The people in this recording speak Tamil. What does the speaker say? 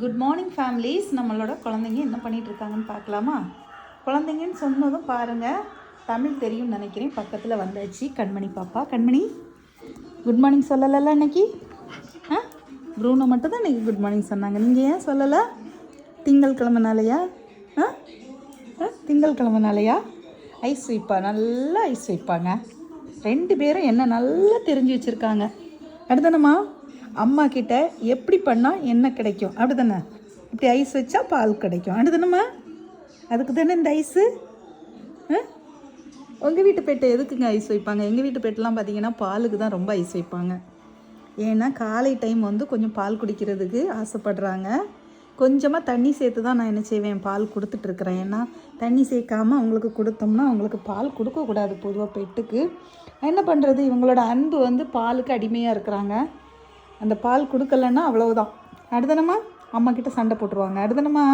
Good morning families. நம்மளோட குழந்தைங்க என்ன பண்ணிகிட்டு இருக்காங்கன்னு பார்க்கலாமா? குழந்தைங்கன்னு சொன்னதும் பாருங்கள், தமிழ் தெரியும்னு நினைக்கிறேன். பக்கத்தில் வந்தாச்சு கண்மணி பாப்பா. கண்மணி குட் மார்னிங் சொல்லலைல்ல இன்னைக்கு? ப்ரூனோ மட்டும் தான் இன்றைக்கி குட் மார்னிங் சொன்னாங்க. நீங்கள் ஏன் சொல்லலை? திங்கள்கிழமைனாலையா? திங்கள்கிழமைனாலையா? ஐஸ் வைப்பா, நல்லா ஐஸ் வைப்பாங்க. 2 பேரும் என்ன நல்லா தெரிஞ்சு வச்சுருக்காங்க. அடுத்தனம்மா அம்மா கிட்ட எப்படி பண்ணால் என்ன கிடைக்கும், அப்படி தானே? இப்படி ஐஸ் வச்சா பால் கிடைக்கும், அப்படி தானேம்மா? அதுக்கு தானே இந்த ஐஸு. உங்கள் வீட்டு பெட்டை எதுக்குங்க ஐஸ் வைப்பாங்க? எங்கள் வீட்டு பெட்டெலாம் பார்த்தீங்கன்னா பாலுக்கு தான் ரொம்ப ஐஸ் வைப்பாங்க. ஏன்னா காலை டைம் வந்து கொஞ்சம் பால் குடிக்கிறதுக்கு ஆசைப்படுறாங்க. கொஞ்சமாக தண்ணி சேர்த்து தான் நான் என்ன செய்வேன், பால் கொடுத்துட்ருக்குறேன். ஏன்னா தண்ணி சேர்க்காமல் அவங்களுக்கு கொடுத்தோம்னா அவங்களுக்கு பால் கொடுக்கக்கூடாது பொதுவாக பெட்டுக்கு. என்ன பண்ணுறது, இவங்களோட அன்பு வந்து பாலுக்கு அடிமையாக இருக்கிறாங்க. அந்த பால் கொடுக்கலன்னா அவ்வளவுதான். அடுத்தனமா அம்மா கிட்ட சண்டை போட்டுருவாங்க. அடுத்தனமா